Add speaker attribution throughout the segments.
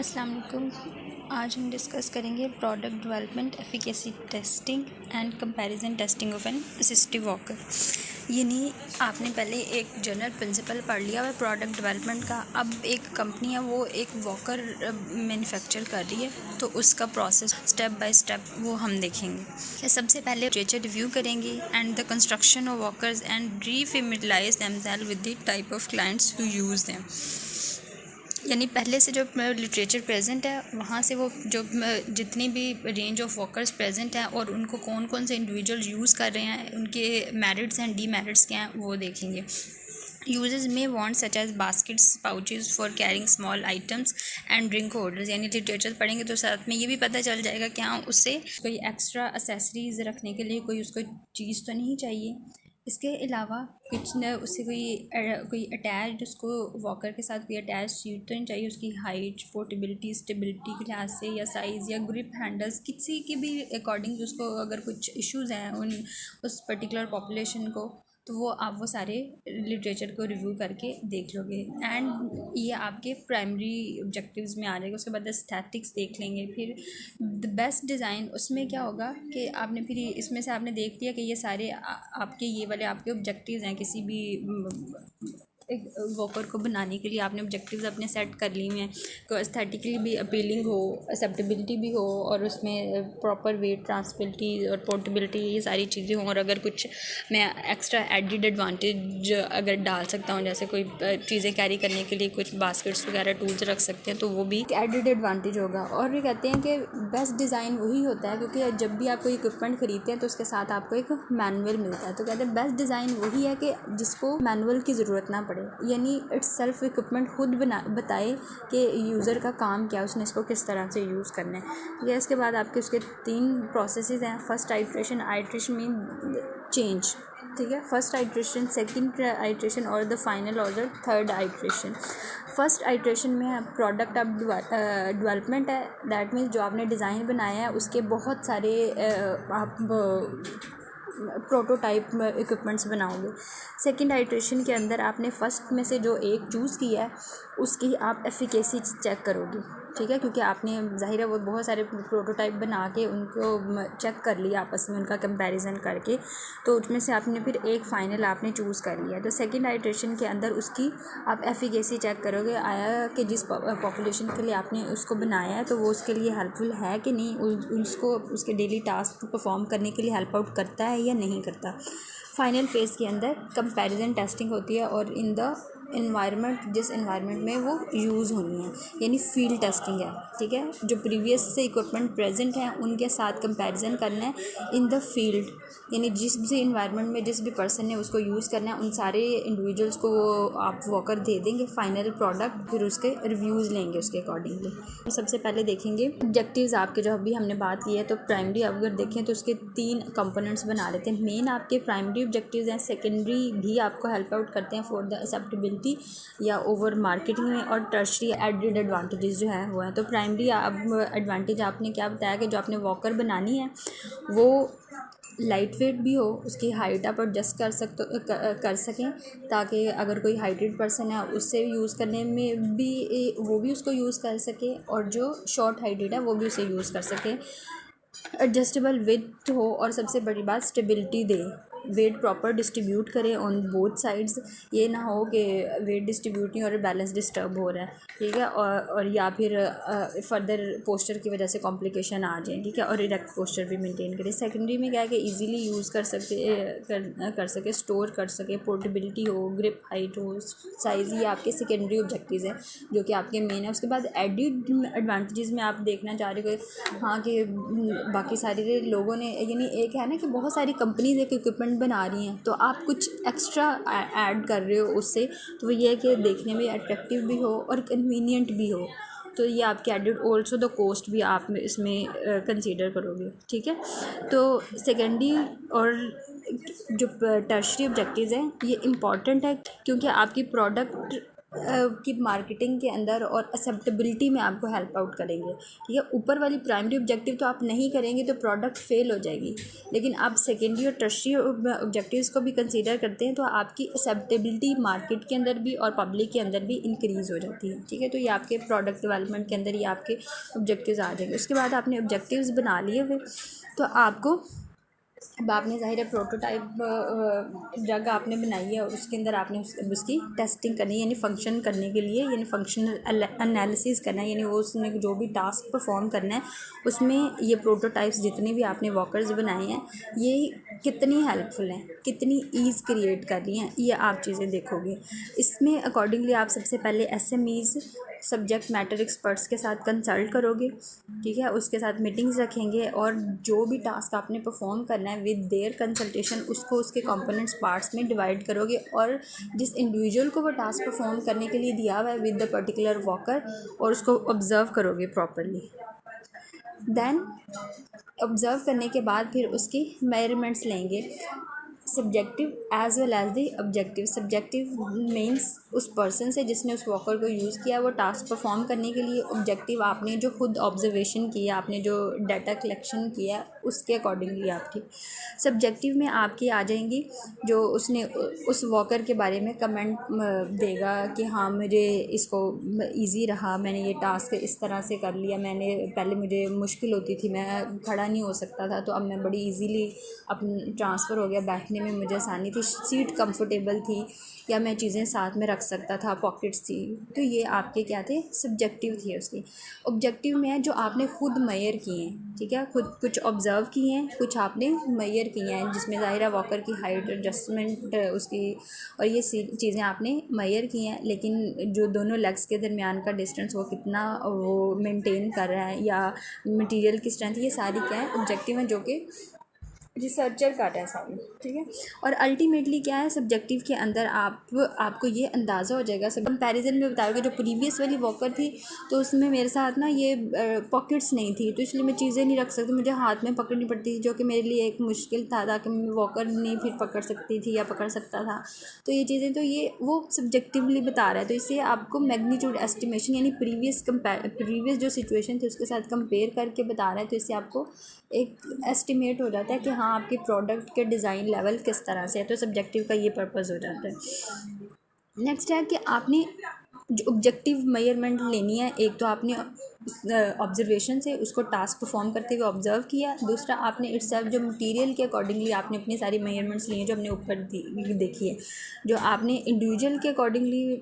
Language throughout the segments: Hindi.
Speaker 1: अस्सलाम वालेकुम। आज हम डिस्कस करेंगे product development, efficacy testing and comparison testing of an assistive walker. यानी आपने पहले एक जनरल प्रिंसिपल पढ़ लिया हुआ प्रोडक्ट डेवलपमेंट का। अब एक कंपनी है वो एक वॉकर मैन्युफैक्चर कर रही है, तो उसका प्रोसेस स्टेप बाय स्टेप वो हम देखेंगे। सबसे पहले लिटरेचर रिव्यू करेंगे and the construction of walkers and refamiliarise themselves with the type of clients who use them. यानी पहले से जो लिटरेचर प्रेजेंट है वहाँ से वो जो जितनी भी रेंज ऑफ वर्कर्स प्रेजेंट हैं और उनको कौन कौन से इंडिविजुअल यूज़ कर रहे हैं, उनके मेरिट्स एंड डीमेरिट्स क्या हैं वो देखेंगे। यूजर्स में want such as baskets, pouches for carrying small items and drink holders. यानी लिटरेचर पढ़ेंगे तो साथ में ये भी पता चल जाएगा क्या उससे कोई एक्स्ट्रा एसेसरीज रखने के लिए कोई उसको चीज़ तो नहीं चाहिए। इसके अलावा कुछ न उससे कोई अटैच उसको वॉकर के साथ कोई अटैच सीट तो नहीं चाहिए। उसकी हाइट, पोर्टेबिलिटी, स्टेबिलिटी के लिहाज से या साइज़ या ग्रिप हैंडल्स किसी के भी अकॉर्डिंग उसको अगर कुछ इश्यूज़ हैं उस पर्टिकुलर पॉपुलेशन को, तो वो आप वो सारे लिटरेचर को रिव्यू करके देख लोगे एंड ये आपके प्राइमरी ऑब्जेक्टिव्स में आ जाएगा। उसके बाद एस्थेटिक्स देख लेंगे। फिर द बेस्ट डिज़ाइन, उसमें क्या होगा कि आपने फिर इसमें से आपने देख लिया कि ये सारे आपके ये वाले आपके ऑब्जेक्टिव्स हैं। किसी भी एक वॉकर को बनाने के लिए आपने ऑब्जेक्टिव्स अपने सेट कर लिए हैं कि एस्थेटिकली भी अपीलिंग हो, एक्सेप्टेबिलिटी भी हो और उसमें प्रॉपर वेट, ट्रांसपेरेंटी और पोर्टेबिलिटी, ये सारी चीज़ें हों। और अगर कुछ मैं एक्स्ट्रा एडिड एडवांटेज अगर डाल सकता हूँ, जैसे कोई चीज़ें कैरी करने के लिए कुछ बास्केट्स वगैरह टूल्स रख सकते हैं, तो वो भी एडिड एडवांटेज होगा। और ये कहते हैं कि बेस्ट डिज़ाइन वही होता है, क्योंकि जब भी आप कोई इक्विपमेंट खरीदते हैं तो उसके साथ आपको एक मैनुअल मिलता है। तो कहते हैं बेस्ट डिज़ाइन वही है कि जिसको मैनुअल की ज़रूरत ना पड़े, यानी इट्स सेल्फ इक्विपमेंट खुद बताए कि यूज़र का काम क्या है, उसने इसको किस तरह से यूज़ करना है। ठीक है, इसके बाद आपके उसके 3 प्रोसेसेस हैं। फर्स्ट आइट्रेशन मीन चेंज, ठीक है, फर्स्ट आइट्रेशन, सेकंड आइट्रेशन और द फाइनल और the third iteration. First iteration में प्रोडक्ट अब डेवलपमेंट है, दैट मीन्स जो आपने डिज़ाइन बनाया है उसके बहुत सारे आप प्रोटोटाइप इक्विपमेंट्स बनाओगे। सेकंड आइट्रेशन के अंदर आपने फर्स्ट में से जो एक चूज़ किया है उसकी आप एफिकेसी चेक करोगे। ठीक है, क्योंकि आपने ज़ाहिर है वो बहुत सारे प्रोटोटाइप बना के उनको चेक कर लिया आपस में, उनका कंपैरिजन करके, तो उसमें से आपने फिर एक फ़ाइनल आपने चूज़ कर लिया। तो सेकंड आइट्रेशन के अंदर उसकी आप एफिकेसी चेक करोगे, आया कि जिस पॉपुलेशन के लिए आपने उसको बनाया है तो वो उसके लिए हेल्पफुल है कि नहीं, उसको उसके डेली टास्क परफॉर्म करने के लिए हेल्प आउट करता है या नहीं करता। फाइनल फेज़ के अंदर कंपैरिजन टेस्टिंग होती है और इन द इन्वायरमेंट, जिस इन्वायरमेंट में वो यूज़ होनी है, यानी फील्ड टेस्टिंग है। ठीक है, जो प्रीवियस से इक्विपमेंट प्रेजेंट हैं उनके साथ कंपैरिजन करना है इन द फील्ड, यानी जिस भी इन्वायरमेंट में जिस भी पर्सन ने उसको यूज़ करना है उन सारे इंडिविजुअल्स को आप वॉकर दे देंगे फाइनल प्रोडक्ट, फिर उसके रिव्यूज़ लेंगे उसके अकॉर्डिंगली। सबसे पहले देखेंगे ऑब्जेक्टिव्स आपके, जो अभी हमने बात की है। तो प्राइमरी अगर देखें तो उसके 3 कंपोनेंट्स बना लेते हैं। मेन आपके प्राइमरी ऑब्जेक्टिव्स हैं, सेकेंडरी भी आपको हेल्प आउट करते हैं फॉर द एक्सेप्टेबिलिटी या ओवर मार्केटिंग में, और टर्शरी एडेड एडवांटेजेस जो है वो हैं। तो प्राइमरी अब एडवांटेज आपने क्या बताया कि जो आपने वॉकर बनानी है वो लाइट वेट भी हो, उसकी हाइट आप एडजस्ट कर सकें, ताकि अगर कोई हाइटेड पर्सन है उससे यूज़ करने में भी वो भी उसको यूज़ कर सके, और जो शॉर्ट हाइटेड है वो भी उसे यूज़ कर सके। एडजस्टेबल वेट हो, और सबसे बड़ी बात स्टेबिलिटी दे, वेट प्रॉपर डिस्ट्रीब्यूट करें ऑन बोथ साइड्स। ये ना हो कि वेट डिस्ट्रीब्यूट नहीं हो रहा, बैलेंस डिस्टर्ब हो रहा है। ठीक है, और या फिर फर्दर पोस्चर की वजह से कॉम्प्लिकेशन आ जाए। ठीक है, और इरेक्ट पोस्चर भी मेंटेन करें। सेकेंडरी में क्या है कि इजीली यूज़ कर सके, स्टोर कर सके, पोर्टेबिलिटी हो, ग्रिप हाइट हो, साइज़, ये आपके सेकेंडरी ऑब्जेक्टिव्स हैं जो कि आपके मेन है। उसके बाद एडिड एडवांटेजेस में आप देखना चाह रहे हो हाँ कि बाकी सारे लोगों ने, यानी एक है ना कि बहुत सारी कंपनीज एक इक्विपमेंट बना रही हैं, तो आप कुछ एक्स्ट्रा ऐड कर रहे हो उससे, तो वो ये है कि देखने में अट्रैक्टिव भी हो और कन्वीनियंट भी हो। तो ये आपके एडिड, ऑल्सो द कॉस्ट भी आप इसमें कंसीडर करोगे। ठीक है, तो सेकेंडरी और जो टर्शरी ऑब्जेक्टिव्स हैं ये इम्पॉर्टेंट है, क्योंकि आपकी प्रोडक्ट की मार्केटिंग के अंदर और एक्सेप्टेबिलिटी में आपको हेल्प आउट करेंगे। ठीक है, ऊपर वाली प्राइमरी ऑब्जेक्टिव तो आप नहीं करेंगे तो प्रोडक्ट फेल हो जाएगी, लेकिन आप सेकेंडरी और टर्शियरी ऑब्जेक्टिव्स को भी कंसीडर करते हैं तो आपकी एक्सेप्टेबिलिटी मार्केट के अंदर भी और पब्लिक के अंदर भी इंक्रीज़ हो जाती है। ठीक है, तो ये आपके प्रोडक्ट डेवलपमेंट के अंदर ये आपके ऑब्जेक्टिव्स आ जाएंगे। उसके बाद आपने ऑब्जेक्टिव्स बना लिए हुए तो आपको अब आपने ज़ाहिर है प्रोटोटाइप ड्रग आपने बनाई है और उसके अंदर आपने उसकी टेस्टिंग करनी है, यानी फंक्शन करने के लिए, यानी फंक्शनल एनालिसिस करना है, यानी वो उसने जो भी टास्क परफॉर्म करना है उसमें ये प्रोटोटाइप्स जितने भी आपने वॉकर्स बनाए हैं ये कितनी हेल्पफुल हैं, कितनी ईज़ क्रिएट कर रही हैं, ये आप चीज़ें देखोगे। इसमें अकॉर्डिंगली आप सबसे पहले SMEs सब्जेक्ट मैटर एक्सपर्ट्स के साथ कंसल्ट करोगे। ठीक है, उसके साथ मीटिंग्स रखेंगे और जो भी टास्क आपने परफॉर्म करना है विद देयर कंसल्टेशन उसको उसके कंपोनेंट्स पार्ट्स में डिवाइड करोगे और जिस इंडिविजुअल को वो टास्क परफॉर्म करने के लिए दिया हुआ है विद द पर्टिकुलर वॉकर और उसको ऑब्जर्व करोगे प्रॉपरली। देन ऑब्ज़र्व करने के बाद फिर उसकी मेजरमेंट्स लेंगे, subjective as well as the objective. Subjective means उस पर्सन से जिसने उस वॉकर को यूज़ किया वो टास्क परफॉर्म करने के लिए, ऑब्जेक्टिव आपने जो खुद ऑब्जर्वेशन किया, आपने जो डाटा कलेक्शन किया उसके अकॉर्डिंगली आपकी। सब्जेक्टिव में आपकी आ जाएंगी जो उसने उस वॉकर के बारे में कमेंट देगा कि हाँ मुझे इसको इजी रहा, मैंने ये टास्क इस तरह से कर लिया, मैंने पहले मुझे मुश्किल होती थी, मैं खड़ा नहीं हो सकता था तो अब मैं बड़ी इजीली अपने ट्रांसफ़र हो गया, बैठने में मुझे आसानी थी, सीट कंफर्टेबल थी या मैं चीज़ें साथ में रख सकता था, पॉकेट्स थी। तो ये आपके क्या थे, सब्जेक्टिव थे उसके। ऑब्जेक्टिव में है जो आपने खुद मेजर किए हैं। ठीक है, खुद कुछ ऑब्ज़र्व किए हैं, कुछ आपने मेजर किए हैं, जिसमें ज़ाहिर है वॉकर की हाइट एडजस्टमेंट उसकी और ये चीज़ें आपने मेजर की हैं, लेकिन जो दोनों लेग्स के दरमियान का डिस्टेंस वो कितना वो मेंटेन कर रहा है या मटेरियल की स्ट्रेंथ, ये सारी क्या है ऑब्जेक्टिव हैं जो कि रिसर्चर का है सारी। ठीक है, और अल्टीमेटली क्या है सब्जेक्टिव के अंदर आपको ये अंदाज़ा हो जाएगा। सब कंपैरिजन में बताओगे जो प्रीवियस वाली वॉकर थी तो उसमें मेरे साथ ना ये पॉकेट्स नहीं थी तो इसलिए मैं चीज़ें नहीं रख सकती, मुझे हाथ में पकड़नी पड़ती थी जो कि मेरे लिए एक मुश्किल था, ताकि मैं वॉकर नहीं फिर पकड़ सकती थी या पकड़ सकता था। तो ये चीज़ें तो ये वो सब्जेक्टिवली बता रहा है, तो इससे आपको मैग्नीट्यूड एस्टिमेशन यानी प्रीवियस जो सिचुएशन थी उसके साथ कंपेयर करके बता रहा है, तो इससे आपको एक एस्टिमेट हो जाता है कि हाँ आपके प्रोडक्ट के डिज़ाइन लेवल किस तरह से है। तो सब्जेक्टिव का ये पर्पज़ हो जाता है। नेक्स्ट है कि आपने जो ऑब्जेक्टिव मेजरमेंट लेनी है, एक तो आपने ऑब्जर्वेशन से उसको टास्क परफॉर्म करते हुए ऑब्जर्व किया, दूसरा आपने इट्सेल्फ जो मटेरियल के अकॉर्डिंगली आपने अपनी सारी मेजरमेंट्स लिए जो हमने ऊपर देखी है, जो आपने इंडिविजुअल के अकॉर्डिंगली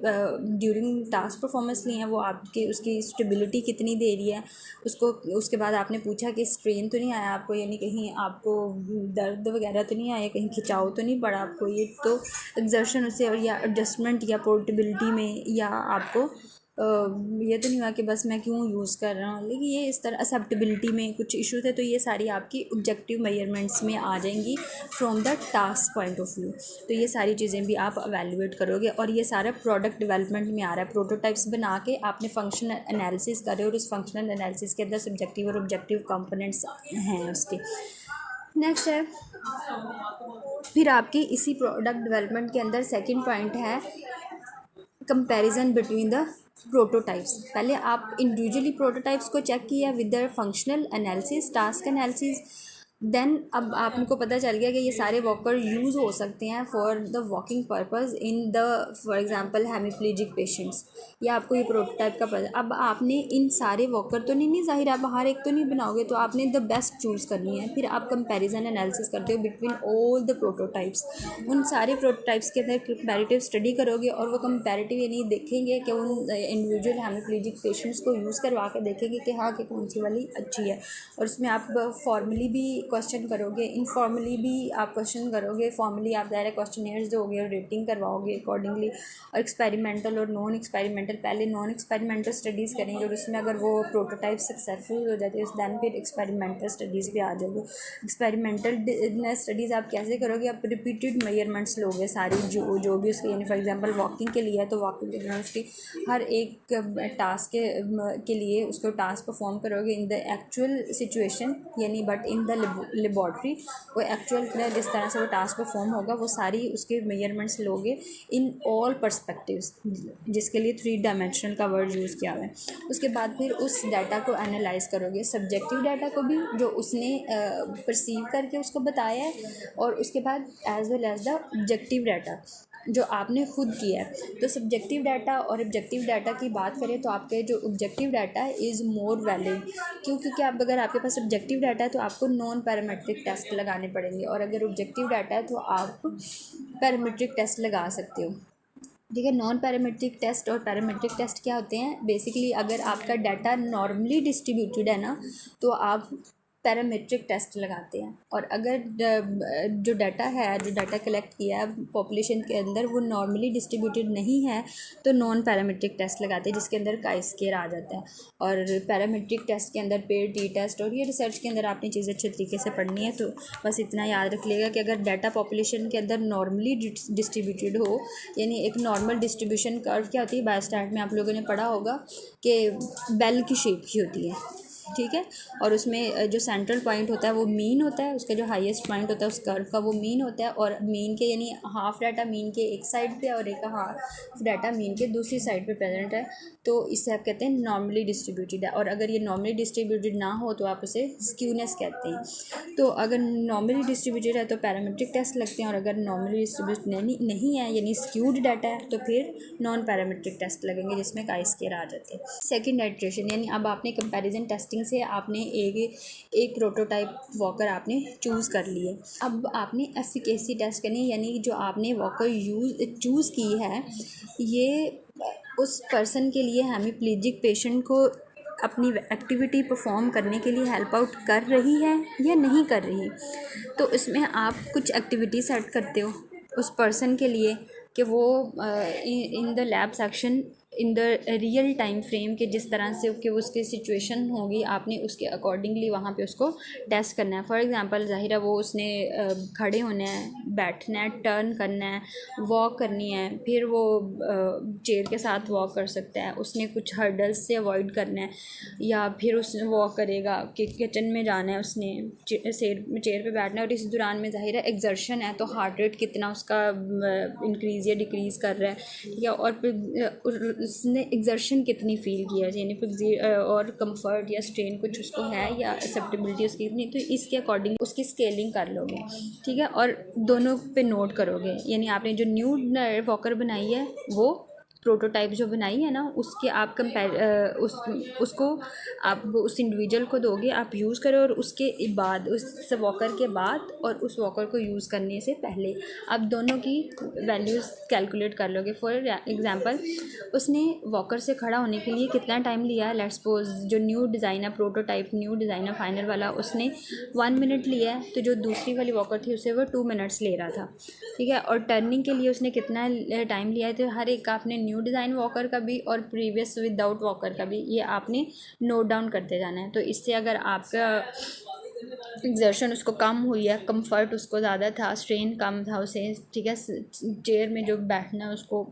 Speaker 1: ड्यूरिंग टास्क परफॉर्मेंस लिए हैं वो आपके उसकी स्टेबिलिटी कितनी दे रही है उसको। उसके बाद आपने पूछा कि स्ट्रेन तो नहीं आया आपको, यानी कहीं आपको दर्द वगैरह तो नहीं आया, कहीं खिंचाव तो नहीं पड़ा आपको, ये तो एग्जर्शन उससे और या एडजस्टमेंट या पोर्टेबिलिटी में या आपको ये तो नहीं हुआ कि बस मैं क्यों यूज़ कर रहा हूँ, लेकिन ये इस तरह एक्सेप्टेबिलिटी में कुछ इशू थे, तो ये सारी आपकी ऑब्जेक्टिव मेजरमेंट्स में आ जाएंगी from the task point of view. तो ये सारी चीज़ें भी आप एवेलुएट करोगे और ये सारा प्रोडक्ट डेवलपमेंट में आ रहा है। प्रोटोटाइप्स बना के आपने फंक्शनल एनालिसिस करे और उस फंक्शनल एनालिसिस के अंदर सब्जेक्टिव और ऑब्जेक्टिव कंपोनेंट्स हैं उसके। नेक्स्ट है फिर आपकी इसी प्रोडक्ट डेवलपमेंट के अंदर सेकंड पॉइंट है कंपैरिजन बिटवीन द प्रोटोटाइप्स। पहले आप इंडिविजुअली प्रोटोटाइप्स को चेक किया with the functional analysis, task analysis, then अब आपको पता चल गया कि ये सारे वॉकर यूज़ हो सकते हैं for the walking purpose in the for example hemiplegic patients, या आपको ये प्रोटोटाइप का पता। अब आपने इन सारे वॉकर तो नहीं ज़ाहिर आप हर एक तो नहीं बनाओगे, तो आपने द बेस्ट चूज़ करनी है। फिर आप कंपैरिजन एनालिसिस करते हो बिटवीन ऑल द प्रोटोटाइप्स, उन सारे प्रोटोटाइप्स के अंदर कंपैरेटिव स्टडी करोगे और वो कंपैरेटिव यानी देखेंगे कि उन इंडिविजुअल हेमिप्लेजिक पेशेंट्स को यूज़ करवा के देखेंगे कि हाँ कि कौन सी वाली अच्छी है, और उसमें आप फॉर्मली भी क्वेश्चन करोगे, इनफॉर्मली भी आप क्वेश्चन करोगे, फॉर्मली आप ज़ाहिर क्वेश्चनेयर्स दोगे और रेटिंग करवाओगे अकॉर्डिंगली, और एक्सपेरिमेंटल और नॉन एक्सपेरिमेंटल पहले नॉन एक्सपेरिमेंटल स्टडीज़ करेंगे और उसमें अगर वो प्रोटोटाइप सक्सेसफुल हो जाते हैं दैन फिर एक्सपेरिमेंटल स्टडीज़ भी आ जाएगी। एक्सपेरिमेंटल स्टडीज़ आप कैसे करोगे, आप रिपीटेड मेजरमेंट्स लोगे सारी जो भी उसके, यानी फॉर एग्जांपल वॉकिंग के लिए है तो वॉकिंग के दौरान उसकी हर एक टास्क के लिए उसको टास्क परफॉर्म करोगे इन द एक्चुअल सिचुएशन, यानी बट इन द लेबॉर्ट्री वो एक्चुअल जिस तरह से वो टास्क परफॉर्म होगा वो सारी उसके मेजरमेंट्स लोगे इन ऑल पर्सपेक्टिव्स, जिसके लिए 3 डायमेंशनल का वर्ड यूज़ किया हुआ है। उसके बाद फिर उस डाटा को एनालाइज करोगे, सब्जेक्टिव डाटा को भी जो उसने परसीव करके उसको बताया है, और उसके बाद as well as the objective data जो आपने खुद किया है। तो सब्जेक्टिव डाटा और ऑब्जेक्टिव डाटा की बात करें तो आपके जो ऑब्जेक्टिव डाटा है इज़ मोर वैलिड, क्योंकि आप अगर आपके पास ऑब्जेक्टिव डाटा है तो आपको नॉन पैरामेट्रिक टेस्ट लगाने पड़ेंगे, और अगर ऑब्जेक्टिव डाटा है तो आप पैरामेट्रिक टेस्ट लगा सकते हो। ठीक है, नॉन पैरामेट्रिक टेस्ट और पैरामेट्रिक टेस्ट क्या होते हैं? बेसिकली अगर आपका डाटा नॉर्मली डिस्ट्रीब्यूटेड है ना तो आप पैरामेट्रिक टेस्ट लगाते हैं, और अगर जो डाटा है, जो डाटा कलेक्ट किया है पॉपुलेशन के अंदर वो नॉर्मली डिस्ट्रीब्यूटेड नहीं है तो नॉन पैरामेट्रिक टेस्ट लगाते हैं, जिसके अंदर काई स्क्वायर आ जाता है। और पैरामेट्रिक टेस्ट के अंदर पेयर टी टेस्ट, और ये रिसर्च के अंदर आपने चीज़ें अच्छे तरीके से पढ़नी है। तो बस इतना याद रख लेगा कि अगर डाटा पॉपुलेशन के अंदर नॉर्मली डिस्ट्रीब्यूटेड हो, यानी एक नॉर्मल डिस्ट्रीब्यूशन कर्व क्या होती है, बायोस्टैट में आप लोगों ने पढ़ा होगा कि बेल की शेप की होती है, ठीक है, और उसमें जो सेंट्रल पॉइंट होता है वो मीन होता है, उसका जो हाईएस्ट पॉइंट होता है उस कर्व का वो मीन होता है, और मीन के यानी हाफ डाटा मीन के एक साइड पे और एक हाफ डाटा मीन के दूसरी साइड पे प्रेजेंट है, तो इससे आप कहते हैं नॉर्मली डिस्ट्रीब्यूटेड है। और अगर ये नॉर्मली डिस्ट्रीब्यूटेड ना हो तो आप उसे स्क्यूनेस कहते हैं। तो अगर नॉर्मली डिस्ट्रीब्यूटेड है तो पैरामेट्रिक टेस्ट लगते हैं, और अगर नॉर्मली डिस्ट्रीब्यूटेड नहीं है यानी स्क्यूड डाटा है तो फिर नॉन पैरामेट्रिक टेस्ट लगेंगे, जिसमें काई स्क्वायर आ जाते हैं। सेकेंड आइट्रेशन, यानी अब आपने कंपैरिजन टेस्टिंग से आपने एक प्रोटोटाइप वॉकर आपने चूज़ कर लिए। अब आपने एफिकेसी टेस्ट करनी, यानी जो आपने वॉकर चूज़ की है ये उस पर्सन के लिए हेमीप्लीजिक पेशेंट को अपनी एक्टिविटी परफॉर्म करने के लिए हेल्प आउट कर रही है या नहीं कर रही। तो इसमें आप कुछ एक्टिविटी सेट करते हो उस पर्सन के लिए कि वो in the lab section in the real time frame के जिस तरह से कि उसकी सिचुएशन होगी आपने उसके अकॉर्डिंगली वहाँ पे उसको टेस्ट करना है। फॉर एग्जांपल ज़ाहिर है वो उसने खड़े होना है, बैठना है, टर्न करना है, वॉक करनी है, फिर वो चेयर के साथ वॉक कर सकता है, उसने कुछ हर्डल्स से अवॉइड करना है, या फिर उसने वॉक करेगा कि किचन में जाना है, उसने चेयर पे बैठना है, और इस दौरान में ज़ाहिर है एक्सर्शन है तो हार्ट रेट कितना उसका इंक्रीज़ या डिक्रीज़ कर रहा है, ठीक है, और फिर उसने एक्सर्शन कितनी फ़ील किया है, यानी फिर और कंफर्ट या स्ट्रेन कुछ उसको है या एक्सेप्टेबिलिटी उसकी कितनी, तो इसके अकॉर्डिंग उसकी स्केलिंग कर लोगे, ठीक है, और दोनों पे नोट करोगे। यानी आपने जो न्यू वॉकर बनाई है वो प्रोटोटाइप जो बनाई है ना उसके आप उसको आप उस इंडिविजुअल को दोगे, आप यूज़ करो, और उसके बाद उस वॉकर के बाद और उस वॉकर को यूज़ करने से पहले आप दोनों की वैल्यूज़ कैलकुलेट कर लोगे। फॉर एग्जांपल उसने वॉकर से खड़ा होने के लिए कितना टाइम लिया है, लेट्स सपोज जो न्यू डिज़ाइन है प्रोटोटाइप न्यू डिज़ाइन है फाइनल वाला उसने 1 मिनट लिया है, तो जो दूसरी वाली वॉकर थी उससे वो 2 मिनट्स ले रहा था, ठीक है, और टर्निंग के लिए उसने कितना टाइम लिया है, तो हर एक का आपने न्यू डिज़ाइन वॉकर का भी और प्रीवियस विदाउट वॉकर का भी ये आपने नोट डाउन करते जाना है। तो इससे अगर आपका एक्सर्शन उसको कम हुई है, कंफर्ट उसको ज़्यादा था, स्ट्रेन कम था उसे, ठीक है, चेयर में जो बैठना है उसको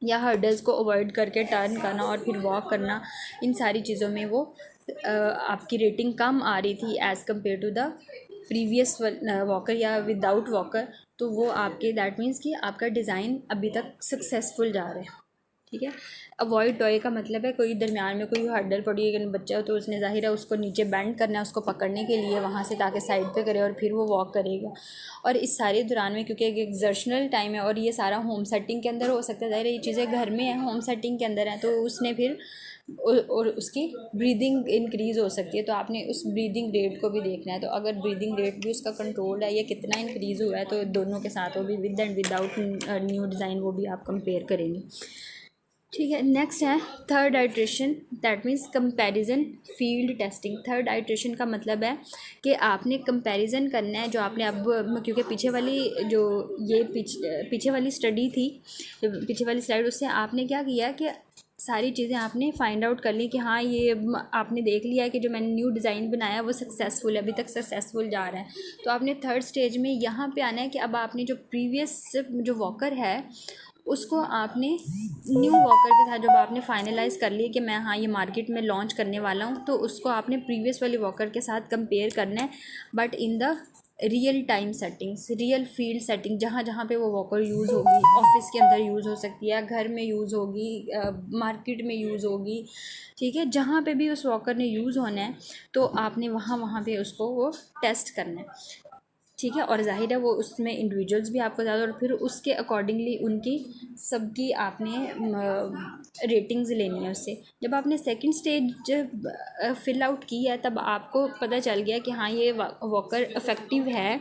Speaker 1: या हर्डल्स को अवॉइड करके टर्न करना और फिर वॉक करना, इन सारी चीज़ों में वो आपकी रेटिंग कम आ रही थी as compare to the previous walker या विदाउट वॉकर, तो वो आपके दैट मीन्स कि आपका डिज़ाइन अभी तक सक्सेसफुल जा रहा है, ठीक है। अवॉइड टॉय का मतलब है कोई दरमियान में कोई हर्डल पड़ी है बच्चा हो तो उसने ज़ाहिर है उसको नीचे बेंड करना है उसको पकड़ने के लिए वहाँ से, ताकि साइड पे करे और फिर वो वॉक करेगा। और इस सारे दौरान में क्योंकि एक एक्सर्शनल टाइम है और ये सारा होम सेटिंग के अंदर हो सकता है, ज़ाहिर है ये चीज़ें घर में है, होम सेटिंग के अंदर है, तो उसने फिर और उसकी ब्रीदिंग इंक्रीज़ हो सकती है, तो आपने उस ब्रीदिंग रेट को भी देखना है। तो अगर ब्रीदिंग रेट भी उसका कंट्रोल है या कितना इंक्रीज़ हुआ है तो दोनों के साथ वो भी with and without new design वो भी आप कंपेयर करेंगे, ठीक है। नेक्स्ट है third iteration, that means comparison field testing. Third iteration का मतलब है कि आपने कंपैरिजन करना है जो आपने अब, क्योंकि पीछे वाली जो ये पीछे वाली स्टडी थी, पीछे वाली स्लाइड, उससे आपने क्या किया कि सारी चीज़ें आपने फाइंड आउट कर ली कि हाँ ये आपने देख लिया है कि जो मैंने न्यू डिज़ाइन बनाया वो सक्सेसफुल है, अभी तक सक्सेसफुल जा रहा है। तो आपने थर्ड स्टेज में यहाँ पे आना है कि अब आपने जो प्रीवियस जो वॉकर है उसको आपने न्यू वॉकर के साथ जब आपने फाइनलाइज़ कर लिया कि मैं हाँ ये मार्केट में लॉन्च करने वाला हूँ, तो उसको आपने प्रीवियस वाली वॉकर के साथ कंपेयर करना है, but in the real time settings, real field setting, जहाँ जहाँ पे वो वॉकर यूज़ होगी, ऑफिस के अंदर यूज़ हो सकती है, घर में यूज़ होगी, मार्केट में यूज़ होगी, ठीक है, जहाँ पे भी उस वॉकर ने यूज़ होना है तो आपने वहाँ वहाँ पे उसको वो टेस्ट करना है, ठीक है। और ज़ाहिर है वो उसमें इंडिविजुअल्स भी आपको ज़्यादा, और फिर उसके अकॉर्डिंगली उनकी सबकी आपने रेटिंग्स लेनी है उससे। जब आपने सेकंड स्टेज फिल आउट की है तब आपको पता चल गया कि हाँ ये वॉकर इफ़ेक्टिव है,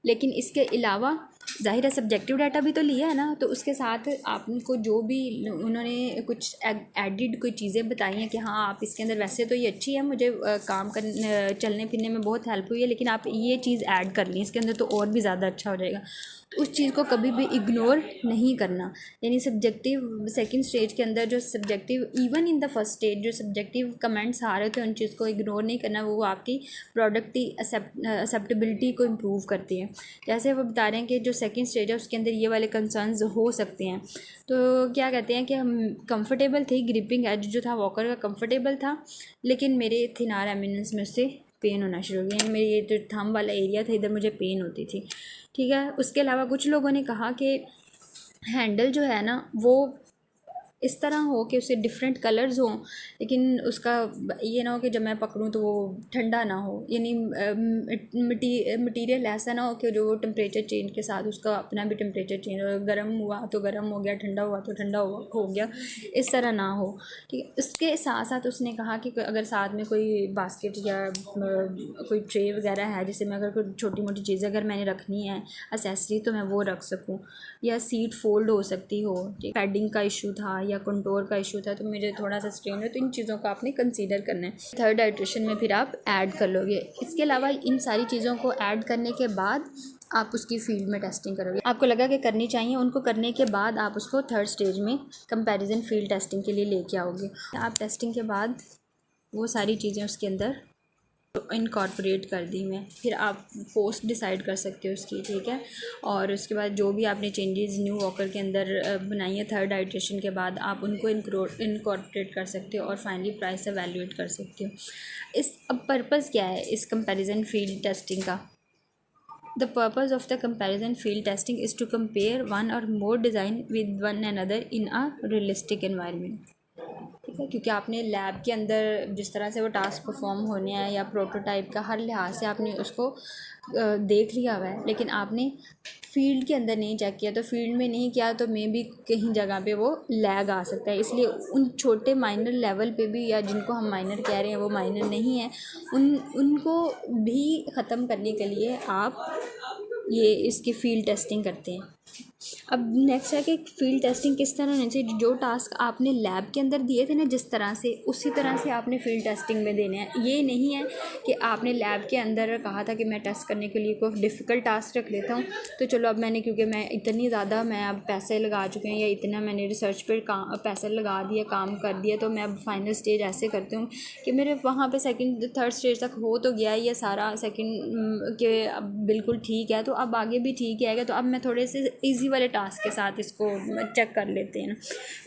Speaker 1: लेकिन इसके अलावा ज़ाहिर है सब्जेक्टिव डाटा भी तो लिया है ना, तो उसके साथ आपको जो भी उन्होंने कुछ एडिड कोई चीज़ें बताई हैं कि हाँ आप इसके अंदर, वैसे तो ये अच्छी है, मुझे काम करने चलने फिरने में बहुत हेल्प हुई है, लेकिन आप ये चीज़ ऐड कर ली इसके अंदर तो और भी ज़्यादा अच्छा हो जाएगा। तो उस चीज़ को कभी भी इग्नोर नहीं करना। यानी सब्जेक्टिव सेकंड स्टेज के अंदर जो subjective, even in the first stage जो सब्जेक्टिव कमेंट्स आ रहे थे उन चीज़ को इग्नोर नहीं करना, वो आपकी प्रोडक्ट की एक्सेप्टेबिलिटी को इम्प्रूव करती है। जैसे वो बता रहे हैं कि जो सेकंड स्टेज है उसके अंदर ये वाले कंसर्न्स हो सकते हैं, तो क्या कहते हैं कि हम कंफर्टेबल थे, ग्रिपिंग एज जो था वॉकर का कंफर्टेबल था, लेकिन मेरे थिनार एमिनेंस में उससे पेन होना शुरू हो गया, यानी मेरी ये जो थंब वाला एरिया था इधर मुझे पेन होती थी, ठीक है। उसके अलावा कुछ लोगों ने कहा कि हैंडल जो है ना वो इस तरह हो कि उससे डिफरेंट कलर्स हों, लेकिन उसका ये ना हो कि जब मैं पकड़ूं तो वो ठंडा ना हो, यानी मटीरियल ऐसा ना हो कि जो वो टेम्परेचर चेंज के साथ उसका अपना भी टेम्परेचर चेंज हो, गर्म हुआ तो गर्म हो गया, ठंडा हुआ तो ठंडा हो गया, इस तरह ना हो, ठीक है। उसके साथ साथ उसने कहा कि अगर साथ में कोई बास्केट या कोई ट्रे वगैरह है, जैसे मैं अगर कोई छोटी मोटी चीज़ें अगर मैंने रखनी है एसेसरी तो मैं वो रख सकूँ, या सीट फोल्ड हो सकती हो, पैडिंग का इशू था या कंटोर का इशू था तो मुझे थोड़ा सा स्ट्रेन है, तो इन चीज़ों को आपने कंसीडर करना है। थर्ड आइट्रेशन में फिर आप ऐड कर लोगे। इसके अलावा इन सारी चीज़ों को ऐड करने के बाद आप उसकी फील्ड में टेस्टिंग करोगे, आपको लगा कि करनी चाहिए, उनको करने के बाद आप उसको थर्ड स्टेज में कंपैरिजन फील्ड टेस्टिंग के लिए लेके आओगे। आप टेस्टिंग के बाद वो सारी चीज़ें उसके अंदर इनकॉर्पोरेट कर दी मैं, फिर आप पोस्ट डिसाइड कर सकते हो उसकी, ठीक है। और उसके बाद जो भी आपने चेंजेस न्यू वॉकर के अंदर बनाई है थर्ड आइट्रेशन के बाद आप उनको इनकॉर्पोरेट कर सकते हो और फाइनली प्राइस एवेल्यूएट कर सकते हो। इस अब पर्पज़ क्या है इस कंपैरिजन फील्ड टेस्टिंग का? The purpose of the comparison field testing is to compare one or more design with one another in a realistic environment, ठीक है। क्योंकि आपने लैब के अंदर जिस तरह से वो टास्क परफॉर्म होने हैं या प्रोटोटाइप का हर लिहाज से आपने उसको देख लिया हुआ है, लेकिन आपने फील्ड के अंदर नहीं चेक किया, तो फील्ड में नहीं किया तो मे भी कहीं जगह पे वो लैग आ सकता है। इसलिए उन छोटे माइनर लेवल पे भी, या जिनको हम माइनर कह रहे हैं वो माइनर नहीं है, उनको भी ख़त्म करने के लिए आप ये इसकी फील्ड टेस्टिंग करते हैं। अब नेक्स्ट है कि फील्ड टेस्टिंग किस तरह होनी चाहिए, जो टास्क आपने लैब के अंदर दिए थे ना जिस तरह से, उसी तरह से आपने फील्ड टेस्टिंग में देने हैं। ये नहीं है कि आपने लैब के अंदर कहा था कि मैं टेस्ट करने के लिए कोई डिफ़िकल्ट टास्क रख लेता हूँ, तो चलो अब मैंने, क्योंकि मैं इतनी ज़्यादा मैं अब पैसे लगा चुके हैं या इतना मैंने रिसर्च पर पैसे लगा दिया, काम कर दिया, तो मैं अब फाइनल स्टेज ऐसे करती हूँ कि मेरे वहाँ पर सेकेंड थर्ड स्टेज तक हो तो गया ये सारा, सेकेंड के अब बिल्कुल ठीक है, तो अब आगे भी ठीक है, तो अब मैं थोड़े से ईजी वाले टास्क के साथ इसको चेक कर लेते हैं ना।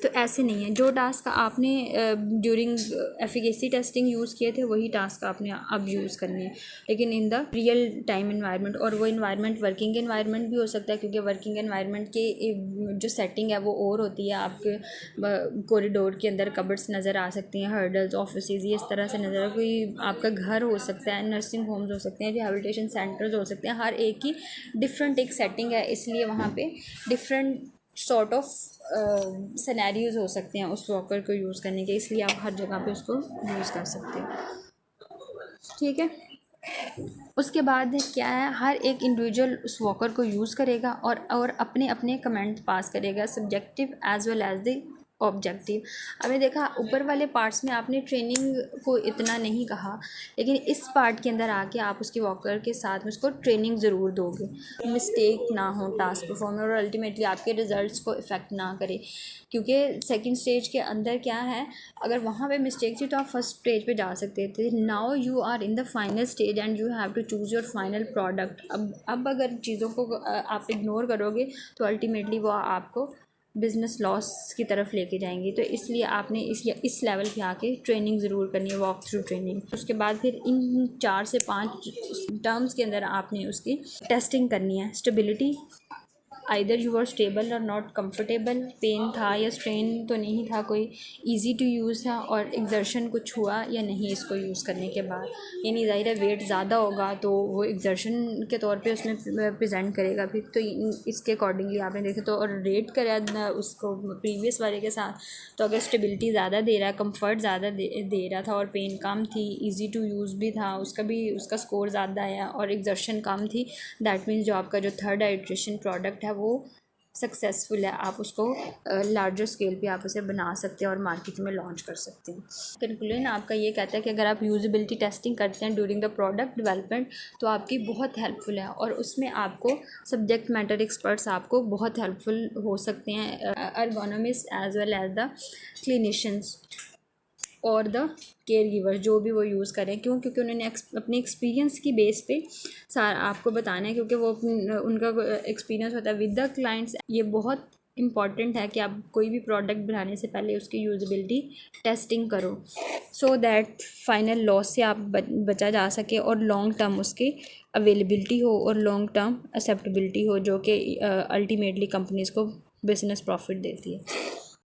Speaker 1: तो ऐसे नहीं है, जो टास्क आपने ड्यूरिंग एफिकेसी टेस्टिंग यूज़ किए थे वही टास्क आपने अब यूज़ करने हैं, लेकिन in the real time environment. और वो इन्वायरमेंट वर्किंग इन्वायरमेंट भी हो सकता है, क्योंकि वर्किंग इन्वायरमेंट के जो सेटिंग है वो और होती है। आपके कॉरिडोर के अंदर कबर्ड्स नज़र आ सकती हैं, हर्डल्स, ऑफिस, ये इस तरह से नज़र, कोई आपका घर हो सकता है, नर्सिंग होम्स हो सकते हैं, रिहेबिलिटेशन सेंटर्स हो सकते हैं, हर एक की डिफरेंट एक सेटिंग है, इसलिए वहाँ पे डिफरेंट सॉर्ट ऑफ सिनेरियोज हो सकते हैं उस वॉकर को यूज़ करने के, इसलिए आप हर जगह पे उसको यूज़ कर सकते हो, ठीक है। उसके बाद क्या है, हर एक इंडिविजुअल उस वॉकर को यूज़ करेगा और अपने अपने कमेंट पास करेगा, subjective as well as the objective. अभी देखा ऊपर वाले पार्ट्स में आपने ट्रेनिंग को इतना नहीं कहा, लेकिन इस पार्ट के अंदर आके आप उसके वॉकर के साथ में उसको ट्रेनिंग ज़रूर दोगे, मिस्टेक ना हो टास्क परफॉर्म और अल्टीमेटली आपके रिजल्ट्स को इफ़ेक्ट ना करे। क्योंकि सेकंड स्टेज के अंदर क्या है, अगर वहाँ पे मिस्टेक थी तो आप फर्स्ट स्टेज पे जा सकते थे। Now you are in the final stage and you have to choose your final product. अब अगर चीज़ों को आप इग्नोर करोगे तो अल्टीमेटली वो आपको बिज़नेस लॉस की तरफ लेके जाएंगी। तो इसलिए आपने इस लेवल पे आके ट्रेनिंग ज़रूर करनी है, वॉक थ्रू ट्रेनिंग। उसके बाद फिर इन 4 से 5 टर्म्स के अंदर आपने उसकी टेस्टिंग करनी है। Stability, either you are stable और नॉट कंफर्टेबल, पेन था या स्ट्रेन तो नहीं था, कोई इजी टू यूज़ था, और एक्सर्शन कुछ हुआ या नहीं इसको यूज़ करने के बाद। यानी ज़ाहिर है वेट ज़्यादा होगा तो वो एक्सर्शन के तौर पे उसमें प्रेजेंट करेगा फिर। तो इसके अकॉर्डिंगली आपने देखे तो और रेट करा उसको प्रीवियस वाले के साथ। तो अगर स्टेबिलिटी ज़्यादा दे रहा है, कम्फर्ट ज़्यादा दे रहा था और पेन कम थी, ईजी टू यूज़ भी था, उसका स्कोर ज़्यादा आया और एक्सर्शन कम थी, दैट मीन्स जो आपका जो थर्ड आइट्रेशन प्रोडक्ट है वो सक्सेसफुल है। आप उसको लार्जर स्केल पे आप उसे बना सकते हैं और मार्केट में लॉन्च कर सकते हैं। कंक्लूजन आपका ये कहता है कि अगर आप यूजेबिलिटी टेस्टिंग करते हैं ड्यूरिंग द प्रोडक्ट डेवलपमेंट तो आपकी बहुत हेल्पफुल है, और उसमें आपको सब्जेक्ट मैटर एक्सपर्ट्स आपको बहुत हेल्पफुल हो सकते हैं, ergonomist as well as the clinicians और द केयर गिवर, जो भी वो यूज़ करें। क्योंकि उन्होंने अपने एक्सपीरियंस की बेस पे सारा आपको बताना है, क्योंकि वो उनका एक्सपीरियंस होता है विद द क्लाइंट्स। ये बहुत इंपॉर्टेंट है कि आप कोई भी प्रोडक्ट बनाने से पहले उसकी यूजेबिलिटी टेस्टिंग करो, सो दैट फाइनल लॉस से आप बचा जा सके और लॉन्ग टर्म उसकी अवेलेबिलिटी हो और लॉन्ग टर्म एक्सेप्टेबिलिटी हो, जो कि अल्टीमेटली कंपनीज़ को बिजनेस प्रॉफिट देती है।